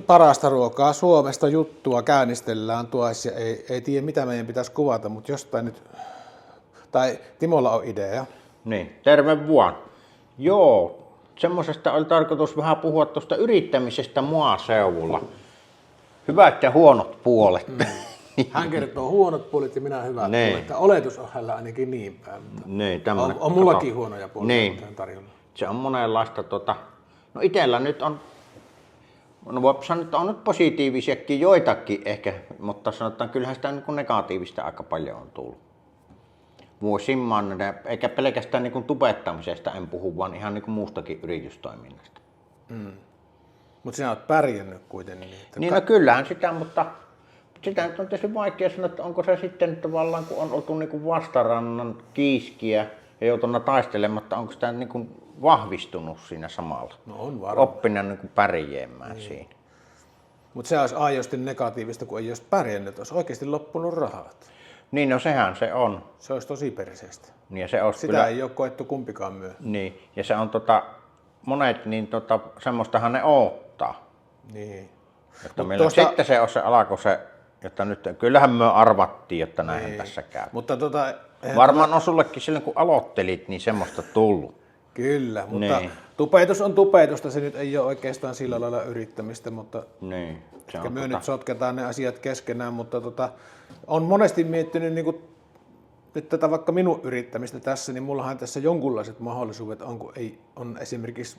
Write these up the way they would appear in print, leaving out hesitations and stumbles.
parasta ruokaa Suomesta juttua käynnistellään tuossa ja ei tiedä mitä meidän pitäisi kuvata, mutta jostain nyt, tai Timolla on idea. Niin, terve vaan. Joo, semmoisesta oli tarkoitus vähän puhua tuosta yrittämisestä maaseudulla. Hyvät ja huonot puolet. Hän kertoo huonot puolet ja minä hyvät puolet. Oletus on hänellä ainakin niin päin. Niin, on mullakin huonoja puolia niin. tarjolla. Se on monenlaista. No itsellä nyt on, no voi sanoa, että on nyt positiivisiakin joitakin ehkä, mutta sanotaan kyllähän sitä niin kuin negatiivista aika paljon on tullut. Vuosimman, eikä pelkästään niin kuin tubettamisesta en puhu, vaan ihan niin kuin muustakin yritystoiminnasta. Mutta sinä olet pärjännyt kuitenkin. Niin no kyllähän sitä, mutta sitä nyt on tietysti vaikea sanoa, että onko se sitten tavallaan, kun on oltu niin kuin vastarannan kiiskiä ja joutunut taistelematta, onko sitä niin kuin vahvistunut siinä samalla? No on varmaan. Oppinut niin kuin pärjäämään siinä. Mutta se olisi aidosti negatiivista, kun ei olisi pärjännyt, olisi oikeasti loppunut rahat. Niin, no sehän se on. Se olisi tosi perseestä. Niin, ja se olisi sitä kyllä ei ole koettu kumpikaan myö. Niin, ja se on monet, niin semmoistahan ne odottaa. Niin. Että meillä sitten se on se alako se, että nyt kyllähän me arvattiin, että näinhän tässä käy. Mutta varmaan on sullekin silloin kun aloittelit, niin semmoista tullut. Kyllä, mutta tupetus on tupetusta, se nyt ei ole oikeastaan sillä lailla yrittämistä, mutta niin, se ehkä me nyt sotketaan ne asiat keskenään, mutta on monesti miettinyt niin kuin, nyt tätä vaikka minun yrittämistä tässä, niin mullahan tässä jonkunlaiset mahdollisuudet on, kun on esimerkiksi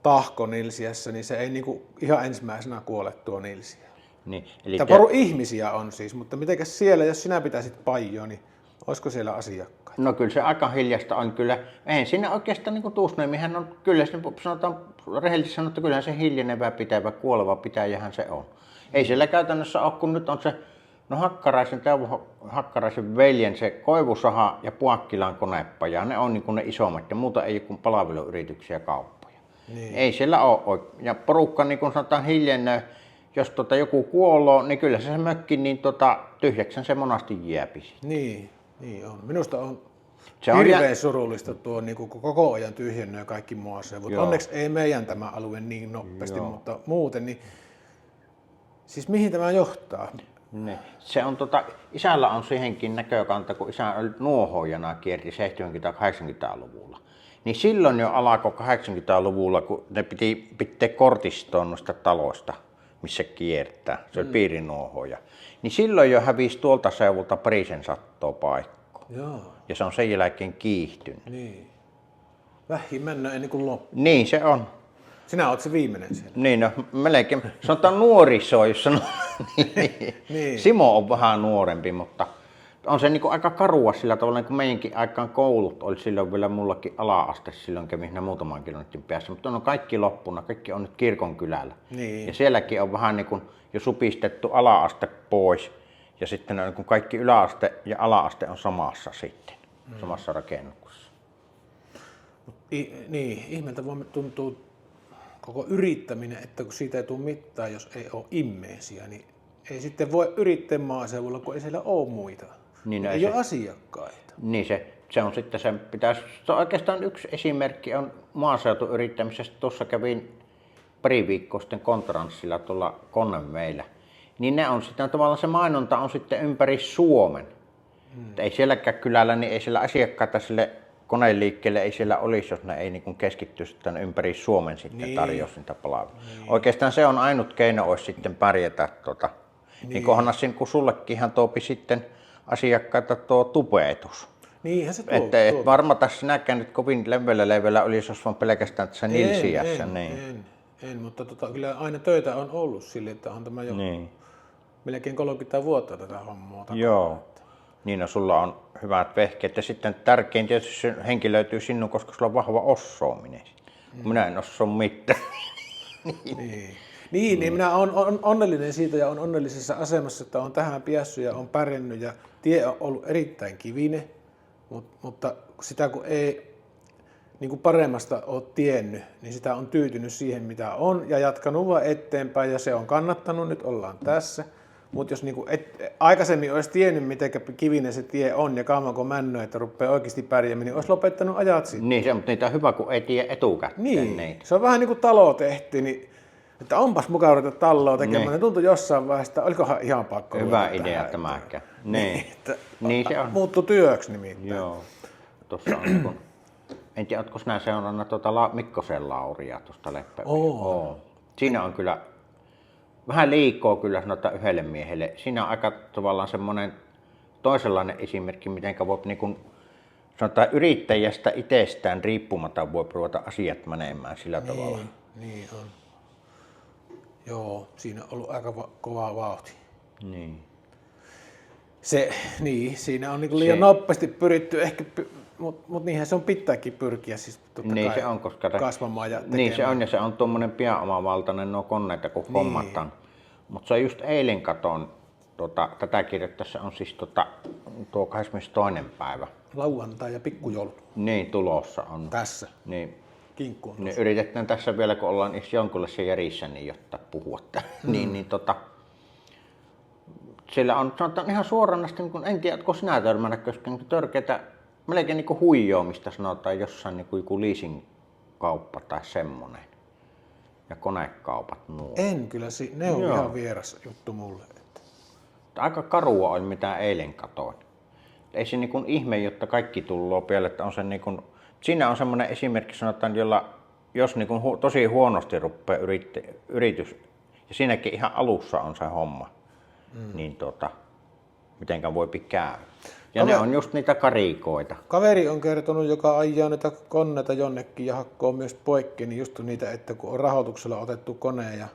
tahko nilsiässä, niin se ei niin kuin ihan ensimmäisenä kuole tuo nilsiä. Niin, eli ihmisiä on siis, mutta mitenkäs siellä, jos sinä pitäisit pajoa, niin olisiko siellä asiakkaita? No kyllä se aika hiljasta on kyllä. Eihän siinä oikeastaan niin kuin Tuusniemihän on, kyllä se sanotaan rehellisesti sanottu, kyllähän se hiljenevä pitävä, kuoleva pitäjähän se on. Ei siellä käytännössä ole, kun nyt on se Hakkaraisen veljen se Koivusaha ja Puakkilan konepaja, ne on niin kuin ne isommat ja muuta ei ole kuin palveluyrityksiä ja kauppoja. Niin. Ei siellä ole. Ja porukka niin kuin sanotaan hiljenee, jos joku kuoloo, niin kyllä se mökki niin tyhjäksän se monasti jääpi. Niin on. Minusta on hirveän surullista tuo niin kuin koko ajan tyhjennöä kaikki maaseudut. Onneksi ei meidän tämä alue niin nopeasti, mutta muuten niin siis mihin tämä johtaa? Niin. Se on isällä on siihenkin näkökanta, kun isä oli nuohoojana kierti 70-80-luvulla. Niin silloin jo alkoi 80-luvulla, kun ne piti pitää kortistoon noista taloista, missä kiertää. Se oli piirinuohoja. Niin silloin jo hävisi tuolta seudulta parisen sattoa paikkoa. Ja se on sen jälkeen kiihtynyt. Niin. Vähin mennä ennen kuin loppu. Niin se on. Sinä olet se viimeinen siellä. Niin, no melkein. Sanotaan nuoriso, jos sanoo. Niin. Simo on vähän nuorempi, mutta on se niin kuin aika karua sillä tavalla, kun meidänkin aikaan koulut oli silloin vielä mullakin ala-aste, silloin kävi siinä muutaman kilometrin päässä, mutta on kaikki loppuna, kaikki on nyt kirkonkylällä. Niin. Ja sielläkin on vähän niin kuin jo supistettu ala-aste pois ja sitten on, kun kaikki yläaste ja ala-aste on samassa sitten, samassa rakennuksessa. Niin, ihmeeltä voi tuntua koko yrittäminen, että kun siitä ei tule mitään, jos ei ole immeisiä, niin ei sitten voi yrittää maaseudulla, kun ei siellä ole muita. Niin ei ole asiakkaita. Niin se on sitten, se on oikeastaan yksi esimerkki on maaseutuyrittämisestä. Tuossa kävin pari viikkoa sitten konferenssilla tuolla Konneveillä. Niin ne on sitten tavallaan se mainonta on sitten ympäri Suomen. Ei sielläkään kylällä, niin ei siellä asiakkaita sille koneliikkeelle ei siellä olisi, jos ne ei niin keskittyisi tänne ympäri Suomen sitten tarjoa niitä palveluja. Niin. Oikeastaan se on ainut keino olisi sitten pärjätä. Niin kohdana kun sullekinhan tuopi sitten asiakkaita tuo tubetus. Niinhän se tuo. Että varmaan tässä sinäkään nyt kovin leveällä olisi, jos vaan pelkästään tässä nilsiässä. En, mutta kyllä aina töitä on ollut sille, että on tämä jo melkein 30 vuotta tätä hommaa. Joo. Niin, no, sulla on hyvät vehkeet ja sitten tärkein tietysti henki löytyy sinun, koska sulla on vahva ossoaminen. Minä en osaa mitään. Niin, minä olen onnellinen siitä ja olen onnellisessa asemassa, että olen tähän päässyt ja olen pärjännyt ja tie on ollut erittäin kivinen, mutta sitä kun ei niin kuin paremmasta ole tiennyt, niin sitä on tyytynyt siihen mitä on ja jatkanut vaan eteenpäin ja se on kannattanut, nyt ollaan tässä. Mutta jos niinku aikaisemmin olisi tiennyt, miten kivinen se tie on ja kauanko männöä, että rupeaa oikeasti pärjäämään, niin olisi lopettanut ajat sitten. Niin, se, mutta niitä on hyvä, kun ei tiedä etukäteen. Niin. Se on vähän niin kuin talo tehtiin, niin että onpas mukava ruveta taloa tekemään. Niin. Ne tuntui jossain vaiheessa, että olikohan ihan pakko. Hyvä ruveta idea tähän. tämäkään. Niin. Että Niin se on. muuttui työksi nimittäin. Joo. Tuossa on niin kun, en tiedä, oletko sinä seurannut Mikkosen Lauria tuosta Oo. Siinä on kyllä vähän liikkoo kyllä sanotaan yhdelle miehelle. Siinä on aika tavallaan semmoinen toisenlainen esimerkki, miten voi niin kun, sanotaan yrittäjästä itsestään riippumatta voi ruveta asiat menemään sillä tavalla. Niin on. Joo, siinä on ollut aika kova vauhti. Niin. Siinä on niinku liian nopeasti pyritty ehkä, mutta niinhän se on pitääkin pyrkiä siis totta Niin kai se on, koska kasvamaan ja tekemään. niin se on, ja se on tuommoinen pian omavaltainen nuo koneita, kun hommataan. Mutta se just eilen katon, tätä kirjoittaessa on siis tuo 22. päivä. Lauantai ja pikkujoulut. Niin, tulossa on. Tässä. Niin, Kinkku on niin yritetään tässä vielä, kun ollaan jonkunlaisessa järissä, niin jotta puhua. Sillä on sanotaan ihan suoranaisesti, niin en tiedä, onko sinä törmännyt, koska niin törkeätä, melkein niin huijoamista sanotaan jossain niin joku leasing-kauppa tai semmoinen. Ja konekaupat nuo. En kyllä, ne on ihan vieras juttu mulle. Aika karua oli, mitä eilen katoin. Ei se niin kuin ihme, jotta kaikki tulloo vielä, että on se niin kuin, siinä on semmoinen esimerkki sanotaan, jolla jos niin kuin tosi huonosti rupeaa yritys, ja siinäkin ihan alussa on se homma, niin mitenkä voi käydä. Ja ne on just niitä karikoita. Kaveri on kertonut, joka ajaa niitä koneita jonnekin ja hakkoo myös poikki, niin just niitä, että kun on rahoituksella otettu kone ja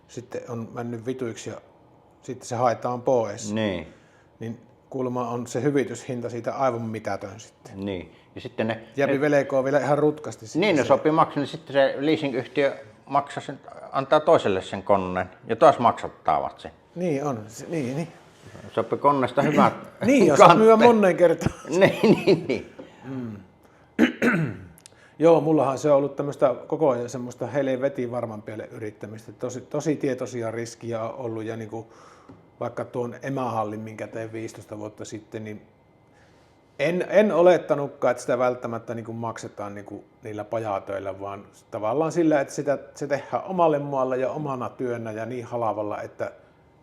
sitten on mennyt vituiksi ja sitten se haetaan pois, niin kuulemma on se hyvityshinta siitä aivan mitätön sitten. Niin. Ja sitten ne Jäpi velekoo vielä ihan rutkasti. Niin, ne sopii maksaa, niin sitten se leasingyhtiö maksaa sen, antaa toiselle sen koneen ja taas maksattavat sen. Niin on, niin. Sopii konneesta hyvät Niin, jos on myyä monen kertaan. niin. Joo, mullahan se on ollut tämmöistä koko ajan semmoista helvetin varman päälle yrittämistä. Tosi tietoisia riskiä on ollut ja niinku, vaikka tuon emähallin, minkä tein 15 vuotta sitten, niin en olettanutkaan, että sitä välttämättä niin kuin maksetaan niin kuin niillä pajatöillä, vaan tavallaan sillä, että se tehdään omalle maalle ja omana työnä ja niin halavalla, että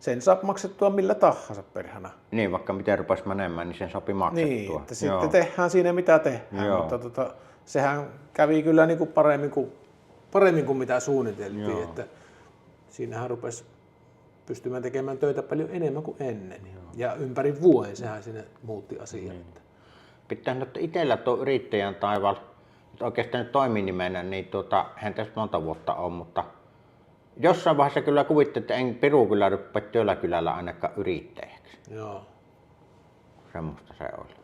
sen saa maksettua millä tahansa perhänä. Niin, vaikka miten rupesi menemään, niin sen sopi maksettua. Niin, että sitten tehdään siinä mitä tehdään, mutta sehän kävi kyllä niin kuin paremmin kuin mitä suunniteltiin. Joo. Että siinähän rupesi pystymään tekemään töitä paljon enemmän kuin ennen. Joo. Ja ympäri vuoden sehän sinne muutti asiaa. Niin. Pitää nyt itsellä tuo yrittäjän taival, oikeastaan nyt toiminimenä, niin hän tässä monta vuotta on, mutta jossain vaiheessa kyllä kuvittelin, että en piru kyllä rupea Työläkylällä ainakaan yrittäjäksi. Joo. Semmoista se oli.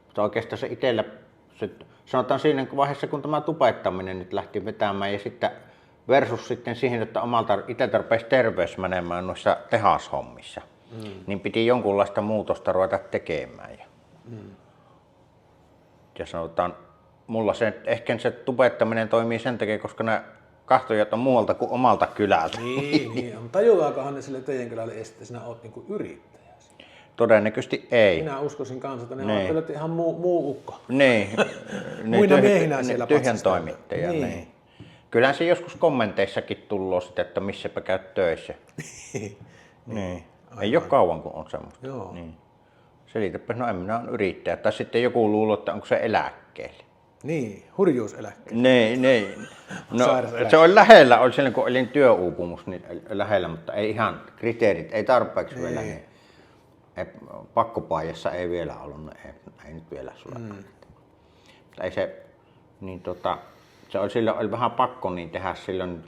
Mutta oikeastaan se itsellä, sanotaan siinä vaiheessa, kun tämä tupettaminen nyt lähti vetämään ja sitten versus sitten siihen, että itseltä rupesi terveys menemään noissa tehashommissa, niin piti jonkunlaista muutosta ruveta tekemään. Ja sanotaan, mulla ehkä se tupettaminen toimii sen takia, koska nämä kahtojat on muualta kuin omalta kylältä. Niin. Tajuaakohan ne sille teidän kylälle että sinä olet niinku yrittäjä? Todennäköisesti ei. Minä uskoisin kanssa, että ne ajattelevat ihan muu ukko. Niin. Muina miehinä siellä tyhjän toimittaja. Niin. Kyllähän se joskus kommenteissakin tullut sitä, että missäpä käyt töissä. niin. Ei ole kauan kun on semmoista. Joo. Niin. Selitäpä, no en minä ole yrittäjä. Tai sitten joku luulee, että onko se eläkkeelle. Niin, hurjuuseläkkeelle. Niin. No, se oli lähellä, oli silloin kun olin työuupumus, niin lähellä, mutta ei ihan kriteerit, ei tarpeeksi vielä. Niin. Pakkopaijassa ei vielä ollut, ei nyt vielä sulla. Ei se, niin se oli silloin oli vähän pakko niin tehdä silloin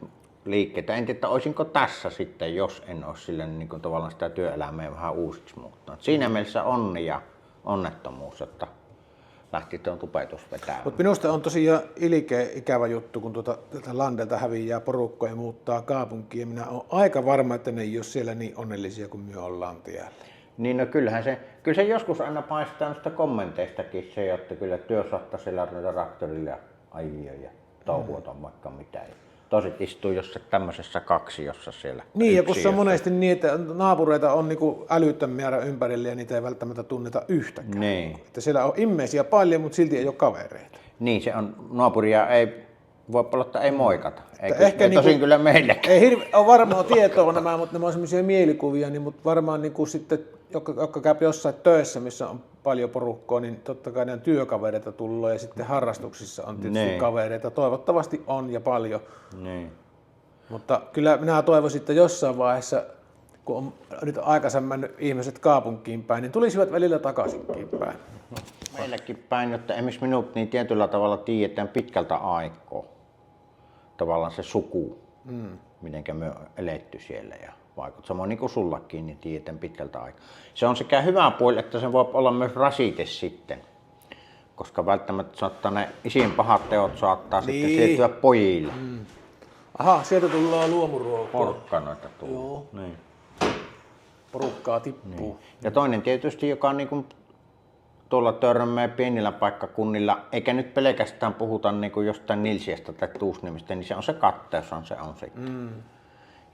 liikkeitä. En tiedä, että olisinko tässä sitten, jos en olisi silloin niin kuin tavallaan sitä työelämää vähän uusiksi muuttanut. Siinä mielessä onni ja onnettomuus, että lähti tuon tupetus vetämään. Mutta minusta on tosiaan ikävä juttu, kun tätä landelta häviää porukkoja ja muuttaa kaupunkiin. Minä olen aika varma, että ne ei ole siellä niin onnellisia kuin me ollaan tiellä. Niin no kyllä se joskus aina paistaa noista kommenteistakin se, että kyllä työsahtaisilla traktorilla ajia ja touhuota vaikka mitä. Toiset istuu jossain tämmöisessä kaksiossa siellä. Niin ja kun se on monesti niin, että naapureita on niinku älytön määrä ympärillä ja niitä ei välttämättä tunneta yhtäkään. Niin. Että siellä on ihmisiä paljon, mutta silti ei ole kavereita. Niin se on, naapuria ei Voi olla, että ei moikata. Ehkä Tosin niinku, kyllä meilläkin. ei ole varmaa tietoa nämä, mutta nämä on semmoisia mielikuvia, niin, mutta varmaan niinku sitten, jotka käy jossain töissä, missä on paljon porukkaa, niin totta kai ne työkavereita tullut ja sitten harrastuksissa on tietysti kavereita. Toivottavasti on ja paljon. Niin. Mutta kyllä minä toivoisin, että jossain vaiheessa, kun on nyt aikaisemmin mennyt ihmiset kaupunkiin päin, niin tulisivat välillä takaisinkin päin. Meilläkin päin, että esimerkiksi minut niin tietyllä tavalla tiedetään pitkältä aikaa. Tavallaan se suku, mitenkä me on eletty siellä ja vaikut. Samoin niin kuin sullakin, niin tiedetään pitkältä aikaa. Se on sekä hyvä puoli, että se voi olla myös rasite sitten. Koska välttämättä saattaa ne isien pahat teot saattaa sitten siirtyä pojille. Aha, sieltä tullaan luomuruokaa. Porkkanoita tulee. Joo. Niin. Porukkaa tippuu. Niin. Ja toinen tietysti, joka on niin kuin tuolla törmää pienillä paikkakunnilla, eikä nyt pelkästään puhuta niin kuin jostain Nilsiästä tai Tuusniemistä, niin se on se katteus, se on sitten.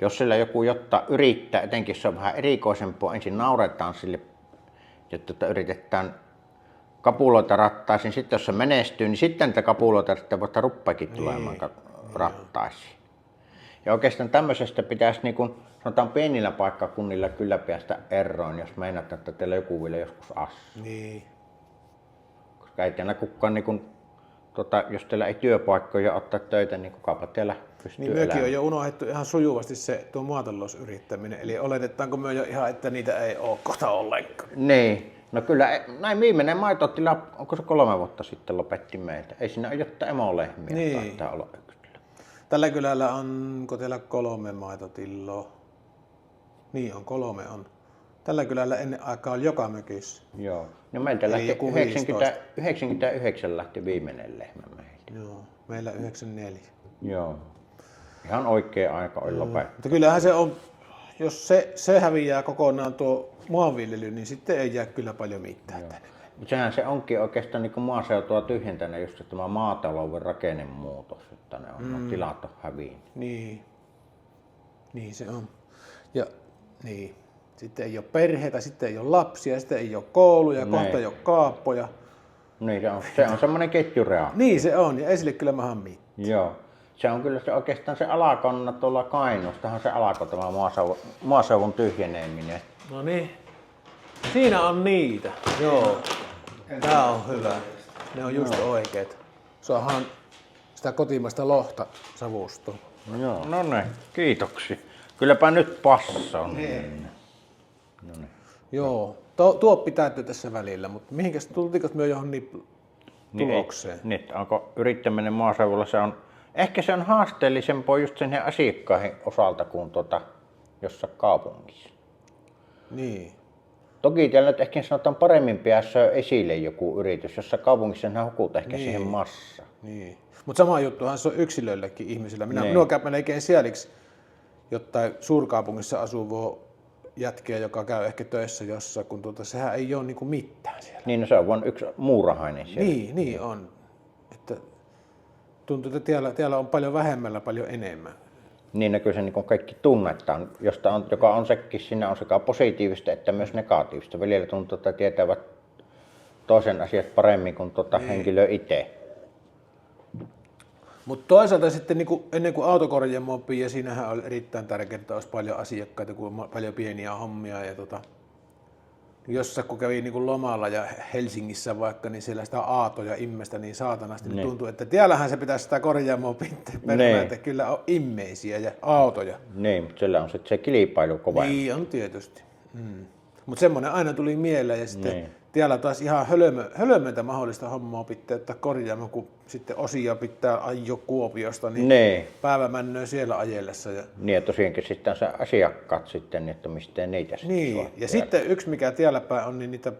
Jos sillä joku jotta yrittää, etenkin jos se on vähän erikoisempaa, ensin nauretaan sille, jotta yritetään kapuloita rattaisiin, sitten jos se menestyy, niin sitten niitä kapuloita sitten vasta ruppeakin tulemaan rattaisiin. Ja oikeastaan tämmöisestä pitäisi, niin kuin sanotaan pienillä paikkakunnilla kyllä päästä eroon, jos meinaat, että teillä joku vielä joskus asuu. Niin. Koska ei teillä kukaan, niin kuin, jos teillä ei työpaikkoja ottaa töitä, niin kukapa teillä pystyy Niin myöskin elämään. on jo unohdettu ihan sujuvasti se tuo maatalousyrittäminen, eli oletetaanko me jo ihan, että niitä ei ole kohta ollenkaan. Niin, no kyllä näin viimeinen maitotila, onko se 3 vuotta sitten lopetti meiltä. Ei siinä ole jotta emolehmiä, Niin. taitaa olla yksilö. Tällä kylällä onko teillä 3 maitotilloa? Niin on, 3 on. Tällä kylällä ennen aikaa oli joka mökissä. Joo, no meiltä Eli lähti joku 99 lähti viimeinen lehmä meiltä. Joo, meillä 94. Joo, ihan oikea aika oli lopettaa. Mutta kyllähän se on, jos se häviää kokonaan tuo maanviljely, niin sitten ei jää kyllä paljon mitään tänne. Mutta sehän se onkin oikeastaan niin kuin maaseutua tyhjentänyt just tämä maatalouden rakennemuutos, että ne on nuo tilat on hävinnyt. Niin se on. Ja niin. Sitten ei ole perheitä, sitten ei ole lapsia, sitten ei ole kouluja, kohta ei ole kaappoja. Niin, se on semmoinen ketjureaktio. Niin se on, ja ei sille kyllä maha mitään. Joo. Se on kyllä se oikeastaan se alakonna tuolla Kainuustahan se alkoi tämä maaseudun tyhjeneminen. No niin. Siinä on niitä. Joo. Tää on hyvä. Ne on just oikeet. Saadaan sitä kotimaista lohta savustoon. Joo. No niin, kiitoksia. Kylläpä nyt passaa. No niin. Joo. Tuoppi täytyy tässä välillä, mutta mihinkäs tultiinko me johonkin tulokseen? Niin, onko yrittäminen maaseudulla, ehkä se on haasteellisempaa just sen asiakkaiden osalta kuin jossain kaupungissa. Niin. Toki täällä nyt ehkä sanotaan paremmin päässä esille joku yritys, jossa kaupungissa nämä hukut ehkä siihen massaan. Niin. Mutta sama juttuhan se on yksilöillekin ihmisillä. Minua käy melkein sieliksi jotain suurkaupungissa asuvaa jätkeä, joka käy ehkä töissä jossain, kun sehän ei ole niinku mitään siellä. Niin, no se on vain yksi muurahainen siellä. Niin on. Että tuntuu, että täällä on paljon vähemmällä paljon enemmän. Niin näkyy se niin kaikki tunnetaan, joka on sekin, siinä on sekä positiivista että myös negatiivista. Välillä tuntuu, että tietävät toisen asiat paremmin kuin henkilö itse. Mutta toisaalta sitten niin ennen kuin autokorjaamoon ja siinähän oli erittäin tärkeää, että olisi paljon asiakkaita, kun on paljon pieniä hommia. Ja jossain kun kävi niin lomalla ja Helsingissä vaikka, niin siellä sitä aatoja immestä niin saatanasti, niin tuntuu, että täällähän se pitäisi sitä korjaamoa perään, että kyllä on immeisiä ja autoja. Niin, mutta siellä on sitten se kilpailu kova. Niin on tietysti. Mutta semmoinen aina tuli mieleen ja sitten täällä taas ihan hölmöntä mahdollista hommaa pitää ottaa korjaamaan, kun sitten osia pitää ajo Kuopiosta, niin päivä männöö siellä ajellessa. Niin ja tosiaankin sitten on se asiakkaat sitten, että mistä niitä sitten niin. Ja sitten yksi mikä täällä päin on, niin niitä,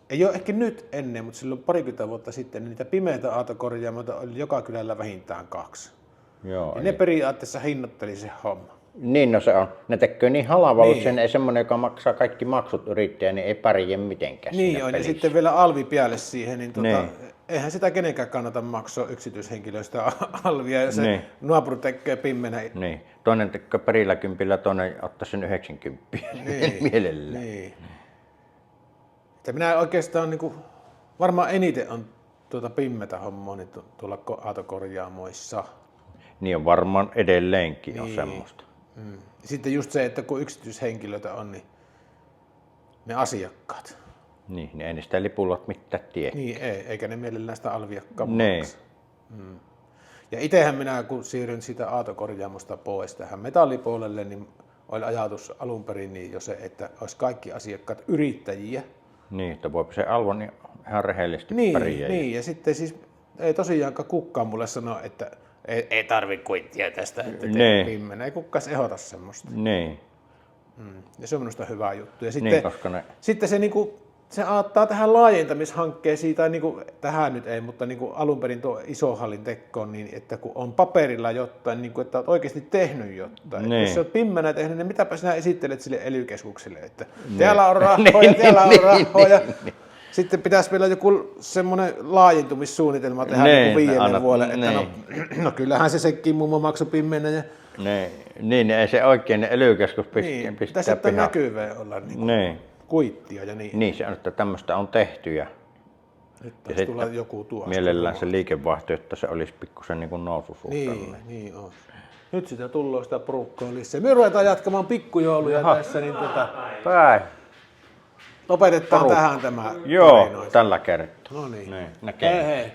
ei ole ehkä nyt ennen, mutta silloin 20 vuotta sitten, niin niitä pimeitä autokorjaamoita oli joka kylällä vähintään 2. Joo, ja ne periaatteessa hinnoitteli se homma. Niin, no se on. Ne tekee niin halvalla, sen ei semmoinen, joka maksaa kaikki maksut yrittäjä, niin ei pärjää mitenkään. Niin on, ja sitten vielä alvi päälle siihen, niin eihän sitä kenenkään kannata maksaa yksityishenkilöistä alvia, ja se naapuri tekee pimmenä. Niin, toinen tekee perillä kympillä, toinen ottaa sen 90 mielellään. Niin. Että minä oikeastaan niin kuin, varmaan eniten on pimmetä hommaa niin tuolla autokorjaamoissa. Niin on varmaan edelleenkin on semmoista. Sitten just se, että kun yksityishenkilöitä on, niin ne asiakkaat. Niin, ne ei ne sitä lipullat mitään tiedä. Niin, eikä ne mielellään sitä alviakaan Niin. maksa. Ja itsehän minä, kun siirryn siitä aatokorjaamosta pois tähän metallipuolelle, niin oli ajatus alun perin niin jo se, että olisi kaikki asiakkaat yrittäjiä. Niin, että voipa se Alvon niin ihan rehellisesti pärjää. Niin, ja sitten siis ei tosiaankaan kukaan mulle sano, että ei tarvi kuittia tästä, että pimmenä. Ei kukaan ehdota semmoista. Niin. Ja se on minusta hyvä juttu. Ja sitten, Niin, koska sitten se, niinku, se auttaa tähän laajentamishankkeeseen, tai niinku, tähän nyt ei, mutta niinku alun perin tuo isohallin tekkoon, niin että kun on paperilla jotain, niinku, että olet oikeasti tehnyt jotain. Niin. Jos sä oot pimmenä tehnyt, niin mitäpä sinä esittelet sille ely-keskukselle, että täällä on rahoja, täällä on rahoja. Sitten pitäisi vielä joku semmoinen laajentumissuunnitelma tehdä niin 5 vuodelle, että no kyllähän se sekin mummo maksoi pimmenä. Ja niin, ei se oikein ely-keskus pistää tässä pitää näkyvää olla kuittia ja niin. Niin, se on, että tämmöistä on tehty ja Nyt tulla joku tuosta. mielellään se liikevaihto, että se olisi pikkusen niin noususuhtainen. Niin on. Nyt sitä tullaan sitä porukkaa lisää. Me ruvetaan jatkamaan pikkujouluja tässä, niin Päin. lopetetaan tähän tämä. Joo, tällä kertaa. No niin. Näkee. Hei.